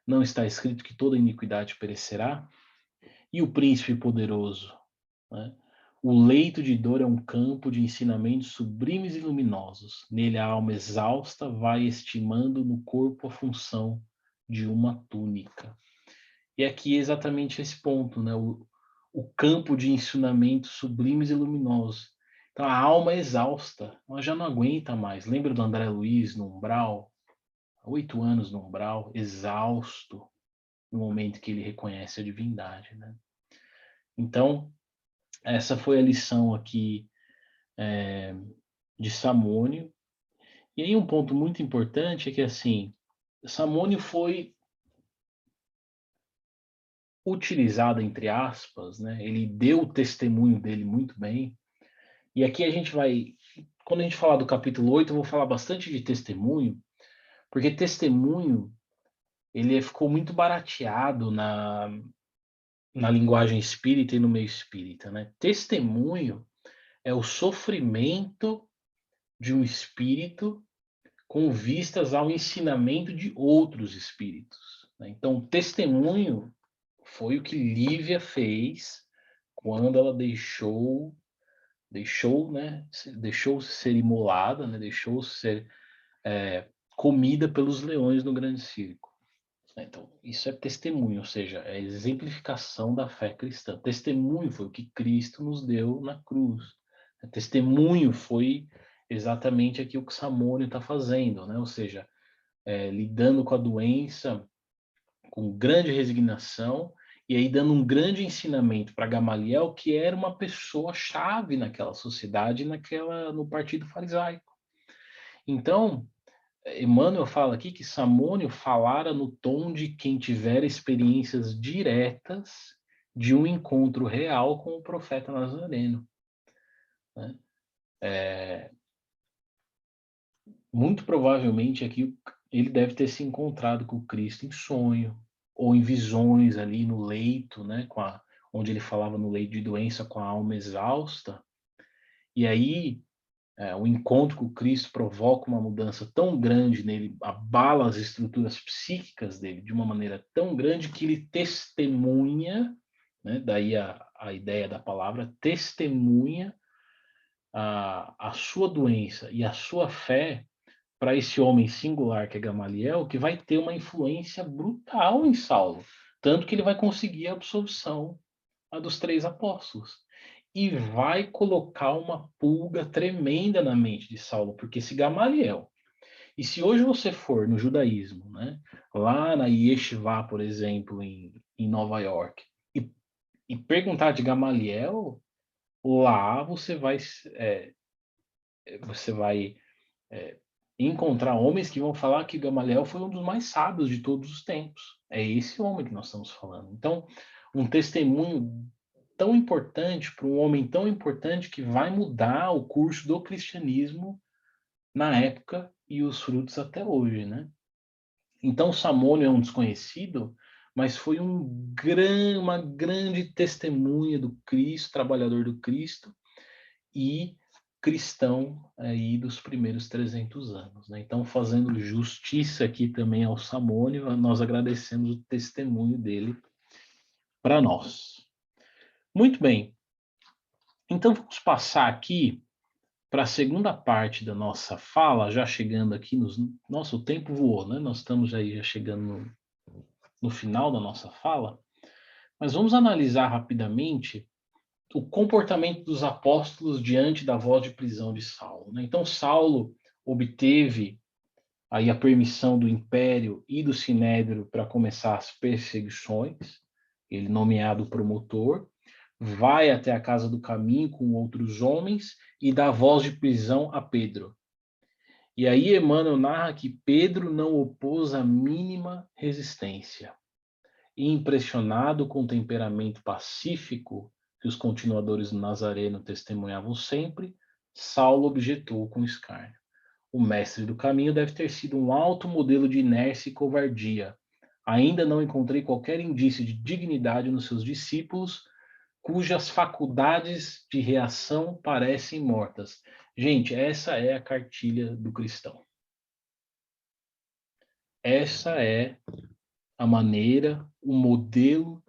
Não está escrito que toda iniquidade perecerá? E o príncipe poderoso, né? O leito de dor é um campo de ensinamentos sublimes e luminosos. Nele a alma exausta vai estimando no corpo a função de uma túnica. E aqui é exatamente esse ponto, né? O campo de ensinamentos sublimes e luminosos. Então a alma é exausta, ela já não aguenta mais. Lembra do André Luiz no umbral? 8 anos no umbral, exausto, no momento que ele reconhece a divindade, né? Então, essa foi a lição aqui de Samônio. E aí um ponto muito importante é que, assim, Samônio foi utilizado, entre aspas, né? Ele deu o testemunho dele muito bem. E aqui a gente vai, quando a gente falar do capítulo 8, eu vou falar bastante de testemunho, porque testemunho, ele ficou muito barateado na linguagem espírita e no meio espírita, né? Testemunho é o sofrimento de um espírito com vistas ao ensinamento de outros espíritos, né? Então, testemunho foi o que Lívia fez quando ela né, deixou ser imolada, né, deixou ser comida pelos leões no grande circo. Então, isso é testemunho, ou seja, é a exemplificação da fé cristã. Testemunho foi o que Cristo nos deu na cruz. Testemunho foi exatamente aquilo que Samônio está fazendo, né? Ou seja, lidando com a doença com grande resignação e aí dando um grande ensinamento para Gamaliel, que era uma pessoa chave naquela sociedade, no partido farisaico. Então, Emmanuel fala aqui que Samônio falara no tom de quem tivera experiências diretas de um encontro real com o profeta Nazareno, né? Muito provavelmente aqui ele deve ter se encontrado com Cristo em sonho ou em visões ali no leito, né, onde ele falava no leito de doença com a alma exausta. E aí o encontro com Cristo provoca uma mudança tão grande nele, abala as estruturas psíquicas dele de uma maneira tão grande que ele testemunha, né, daí a ideia da palavra, testemunha a sua doença e a sua fé para esse homem singular que é Gamaliel, que vai ter uma influência brutal em Saulo, tanto que ele vai conseguir a absolvição a dos 3 apóstolos e vai colocar uma pulga tremenda na mente de Saulo, porque esse Gamaliel, e se hoje você for no judaísmo, né, lá na Yeshiva, por exemplo, em Nova York, e perguntar de Gamaliel, lá você vai encontrar homens que vão falar que Gamaliel foi um dos mais sábios de todos os tempos. É esse homem que nós estamos falando. Então, um testemunho tão importante para um homem tão importante que vai mudar o curso do cristianismo na época e os frutos até hoje, né? Então, Samônio é um desconhecido, mas foi uma grande testemunha do Cristo, trabalhador do Cristo, e cristão aí dos primeiros 300 anos, né? Então, fazendo justiça aqui também ao Samônio, nós agradecemos o testemunho dele para nós. Muito bem. Então, vamos passar aqui para a segunda parte da nossa fala, já chegando aqui Nossa, o tempo voou, né? Nós estamos aí já chegando no final da nossa fala, mas vamos analisar rapidamente o comportamento dos apóstolos diante da voz de prisão de Saulo, né? Então, Saulo obteve aí a permissão do Império e do Sinédrio para começar as perseguições, ele nomeado promotor, vai até a casa do caminho com outros homens e dá voz de prisão a Pedro. E aí Emmanuel narra que Pedro não opôs a mínima resistência. E impressionado com o temperamento pacífico que os continuadores do Nazareno testemunhavam sempre, Saulo objetou com escárnio. O mestre do caminho deve ter sido um alto modelo de inércia e covardia. Ainda não encontrei qualquer indício de dignidade nos seus discípulos, cujas faculdades de reação parecem mortas. Gente, essa é a cartilha do cristão. Essa é a maneira, o modelo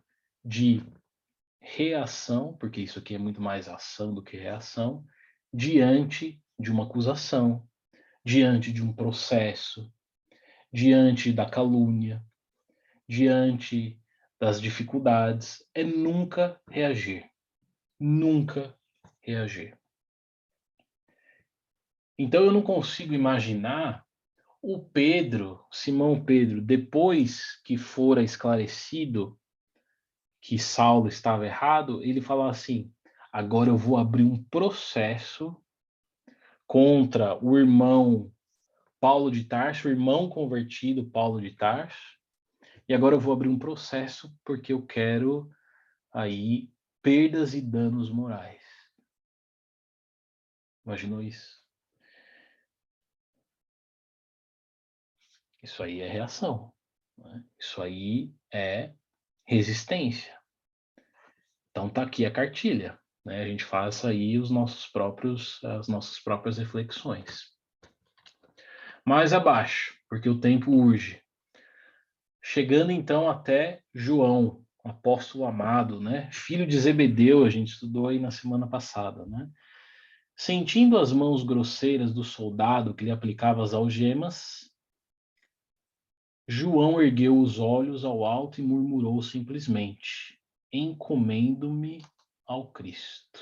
de reação, porque isso aqui é muito mais ação do que reação, diante de uma acusação, diante de um processo, diante da calúnia, diante das dificuldades, é nunca reagir. Nunca reagir. Então eu não consigo imaginar o Pedro, Simão Pedro, depois que fora esclarecido que Saulo estava errado, ele fala assim: agora eu vou abrir um processo contra o irmão Paulo de Tarso, o irmão convertido Paulo de Tarso, e agora eu vou abrir um processo porque eu quero aí perdas e danos morais. Imaginou isso? Isso aí é reação, né? Isso aí é resistência. Então tá aqui a cartilha, né? A gente faça aí as nossas próprias reflexões. Mais abaixo, porque o tempo urge. Chegando então até João, apóstolo amado, né? Filho de Zebedeu, a gente estudou aí na semana passada, né? Sentindo as mãos grosseiras do soldado que lhe aplicava as algemas, João ergueu os olhos ao alto e murmurou simplesmente: encomendo-me ao Cristo.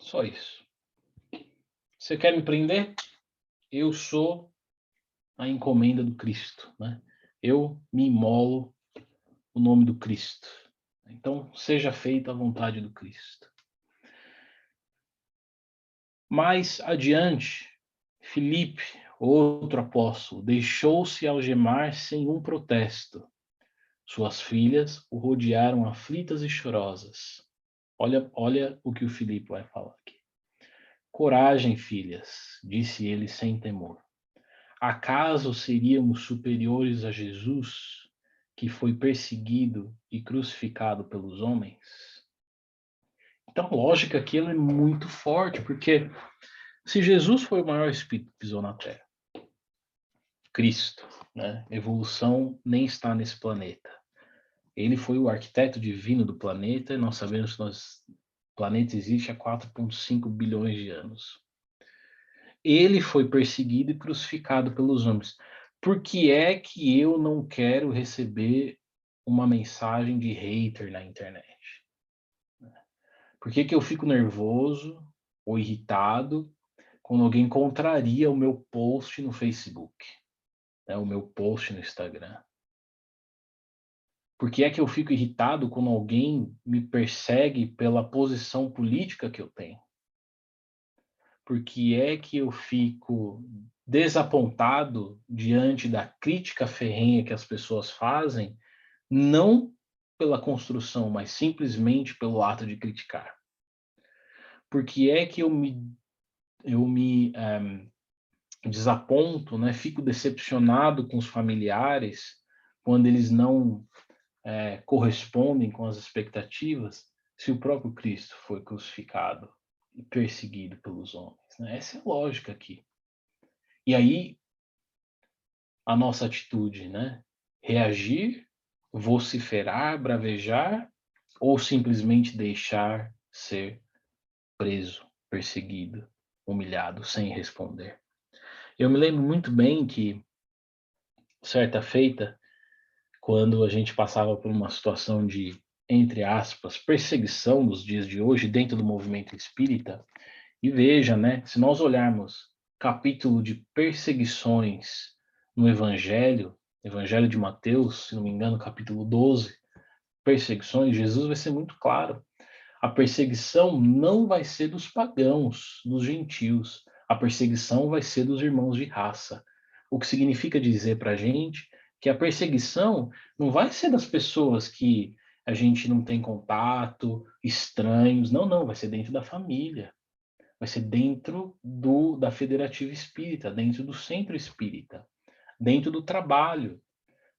Só isso. Você quer me prender? Eu sou a encomenda do Cristo, né? Eu me imolo no nome do Cristo. Então, seja feita a vontade do Cristo. Mais adiante, Filipe, outro apóstolo, deixou-se algemar sem um protesto. Suas filhas o rodearam aflitas e chorosas. Olha o que o Filipe vai falar aqui. Coragem, filhas, disse ele sem temor. Acaso seríamos superiores a Jesus, que foi perseguido e crucificado pelos homens? Então, a lógica aqui ela é muito forte, porque se Jesus foi o maior espírito que pisou na Terra, Cristo, né? Evolução nem está nesse planeta. Ele foi o arquiteto divino do planeta, e nós sabemos que o planeta existe há 4,5 bilhões de anos. Ele foi perseguido e crucificado pelos homens. Por que é que eu não quero receber uma mensagem de hater na internet? Por que que eu fico nervoso ou irritado quando alguém contraria o meu post no Facebook, né, o meu post no Instagram? Por que é que eu fico irritado quando alguém me persegue pela posição política que eu tenho? Por que é que eu fico desapontado diante da crítica ferrenha que as pessoas fazem, não pela construção, mas simplesmente pelo ato de criticar? Por que é que eu me desaponto, né? Fico decepcionado com os familiares quando eles não correspondem com as expectativas, se o próprio Cristo foi crucificado e perseguido pelos homens, né? Essa é a lógica aqui. E aí, a nossa atitude, né? Reagir, vociferar, bravejar, ou simplesmente deixar ser preso, perseguido, humilhado, sem responder. Eu me lembro muito bem que, certa feita, quando a gente passava por uma situação de, entre aspas, perseguição nos dias de hoje dentro do movimento espírita, e veja, né, se nós olharmos capítulo de perseguições no Evangelho de Mateus, se não me engano, capítulo 12, perseguições, Jesus vai ser muito claro. A perseguição não vai ser dos pagãos, dos gentios. A perseguição vai ser dos irmãos de raça. O que significa dizer para a gente que a perseguição não vai ser das pessoas que a gente não tem contato, estranhos. Não, não, vai ser dentro da família. Vai ser dentro da Federativa Espírita, dentro do Centro Espírita, dentro do trabalho.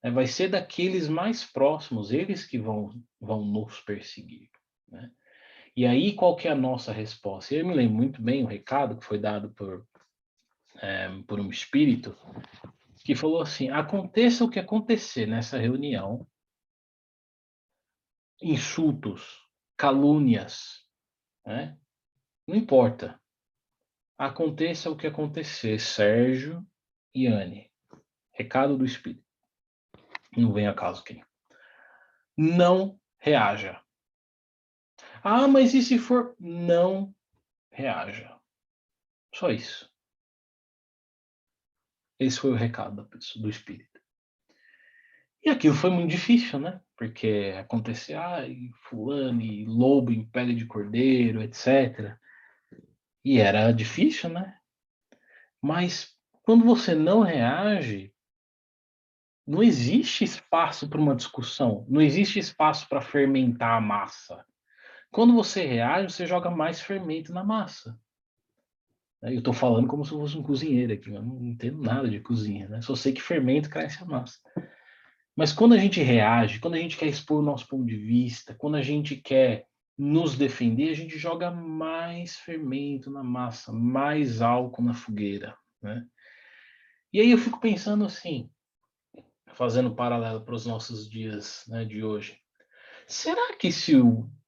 Né? Vai ser daqueles mais próximos, eles que vão nos perseguir. Né? E aí, qual que é a nossa resposta? Eu me lembro muito bem o recado que foi dado por um espírito, que falou assim: aconteça o que acontecer nessa reunião, insultos, calúnias, né? Não importa. Aconteça o que acontecer, Sérgio e Anne. Recado do espírito. Não vem a caso quem. Não reaja. Ah, mas e se for? Não reaja. Só isso. Esse foi o recado do espírito. E aquilo foi muito difícil, né? Porque acontecia, fulano, e lobo em pele de cordeiro, etc. E era difícil, né? Mas quando você não reage, não existe espaço para uma discussão, não existe espaço para fermentar a massa. Quando você reage, você joga mais fermento na massa. Eu estou falando como se eu fosse um cozinheiro aqui, eu não entendo nada de cozinha, né? Só sei que fermento cresce a massa. Mas quando a gente reage, quando a gente quer expor o nosso ponto de vista, quando a gente quer nos defender, a gente joga mais fermento na massa, mais álcool na fogueira, né? E aí eu fico pensando assim, fazendo um paralelo para os nossos dias, né, de hoje. Será que se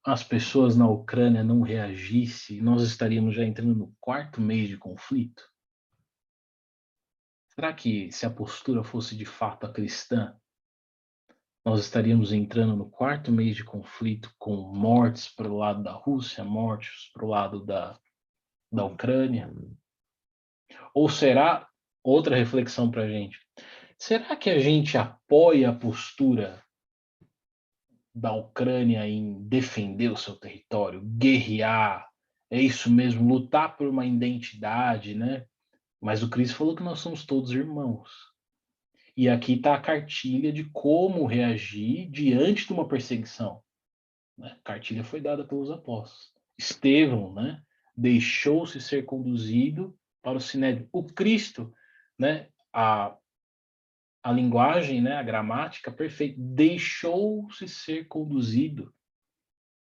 as pessoas na Ucrânia não reagissem, nós estaríamos já entrando no quarto mês de conflito? Será que se a postura fosse de fato a cristã, nós estaríamos entrando no quarto mês de conflito com mortes para o lado da Rússia, mortes para o lado da Ucrânia? Ou será, outra reflexão para a gente, será que a gente apoia a postura da Ucrânia em defender o seu território, guerrear, é isso mesmo, lutar por uma identidade, né? Mas o Cristo falou que nós somos todos irmãos. E aqui está a cartilha de como reagir diante de uma perseguição. Né? A cartilha foi dada pelos apóstolos. Estevão, né, deixou-se ser conduzido para o Sinédrio. O Cristo, né, a linguagem, né, a gramática perfeita, deixou-se ser conduzido.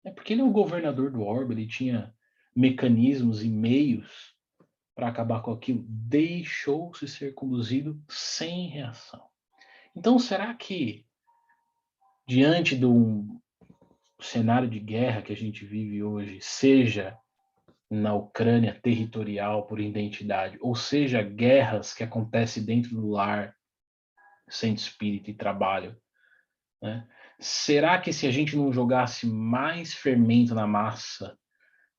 É porque ele é o governador do orbe, ele tinha mecanismos e meios para acabar com aquilo. Deixou-se ser conduzido sem reação. Então, será que diante do cenário de guerra que a gente vive hoje, seja na Ucrânia territorial por identidade, ou seja, guerras que acontecem dentro do lar, centro espírita e trabalho, né? Será que se a gente não jogasse mais fermento na massa,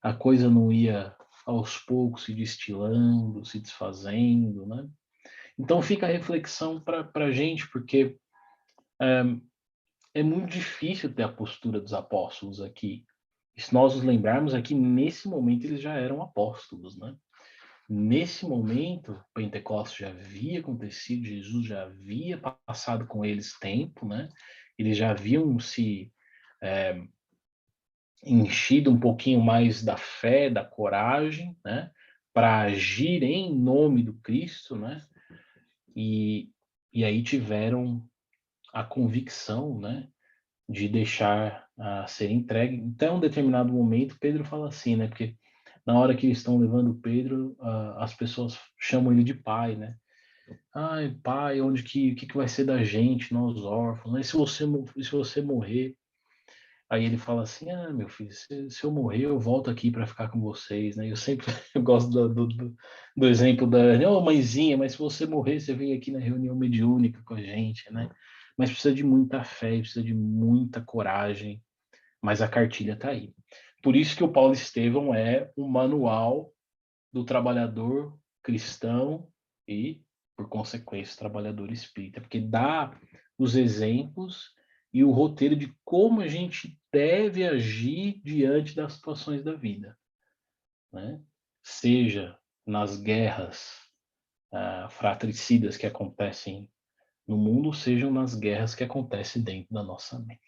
a coisa não ia aos poucos se destilando, se desfazendo, né? Então fica a reflexão para a gente, porque é muito difícil ter a postura dos apóstolos aqui. E se nós nos lembrarmos aqui, nesse momento eles já eram apóstolos, né? Nesse momento, Pentecostes já havia acontecido, Jesus já havia passado com eles tempo, né? Eles já haviam se enchido um pouquinho mais da fé, da coragem, né? Para agir em nome do Cristo, né? E aí tiveram a convicção, né? De deixar ser entregue. Então, em um determinado momento, Pedro fala assim, né? Porque na hora que eles estão levando Pedro, as pessoas chamam ele de pai, né? Ai, pai, onde que vai ser da gente, nós órfãos? Né? Se você morrer, aí ele fala assim, meu filho, se eu morrer, eu volto aqui para ficar com vocês, né? Eu sempre eu gosto do exemplo da Anne, mãezinha, mas se você morrer, você vem aqui na reunião mediúnica com a gente, né? Mas precisa de muita fé, precisa de muita coragem, mas a cartilha está aí. Por isso que o Paulo Estevão é um manual do trabalhador cristão e, por consequência, trabalhador espírita, porque dá os exemplos e o roteiro de como a gente deve agir diante das situações da vida, né? Seja nas guerras fratricidas que acontecem no mundo, sejam nas guerras que acontecem dentro da nossa mente.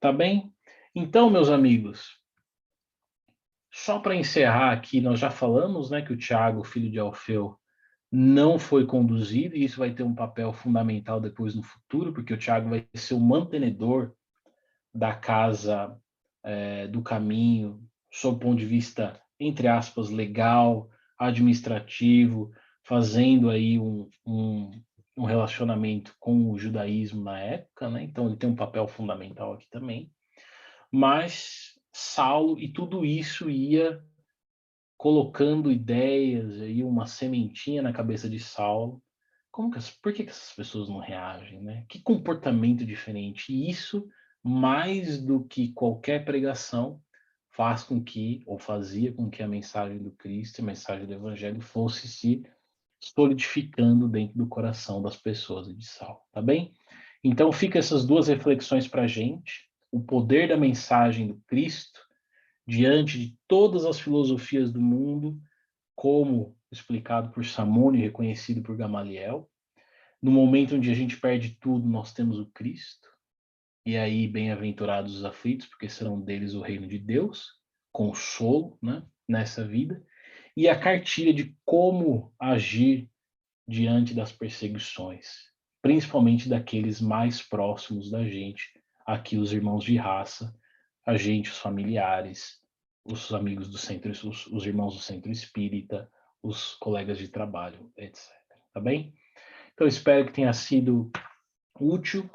Tá bem? Então, meus amigos, só para encerrar aqui, nós já falamos, né, que o Tiago, filho de Alfeu, não foi conduzido, e isso vai ter um papel fundamental depois no futuro, porque o Tiago vai ser o mantenedor da casa do caminho, sob o ponto de vista, entre aspas, legal, administrativo, fazendo aí um relacionamento com o judaísmo na época, né? Então ele tem um papel fundamental aqui também. Mas Saulo, e tudo isso ia colocando ideias aí, uma sementinha na cabeça de Saulo. Por que essas pessoas não reagem, né? Que comportamento diferente. E isso, mais do que qualquer pregação, faz com que, ou fazia com que a mensagem do Cristo, a mensagem do Evangelho, fosse se solidificando dentro do coração das pessoas e de Saulo, tá bem? Então, fica essas duas reflexões para a gente. O poder da mensagem do Cristo diante de todas as filosofias do mundo, como explicado por Samônio e reconhecido por Gamaliel. No momento onde a gente perde tudo, nós temos o Cristo. E aí, bem-aventurados os aflitos, porque serão deles o reino de Deus, consolo, né, nessa vida. E a cartilha de como agir diante das perseguições, principalmente daqueles mais próximos da gente, aqui os irmãos de raça, a gente, os familiares, os amigos do centro, os irmãos do centro espírita, os colegas de trabalho, etc. Tá bem? Então, espero que tenha sido útil.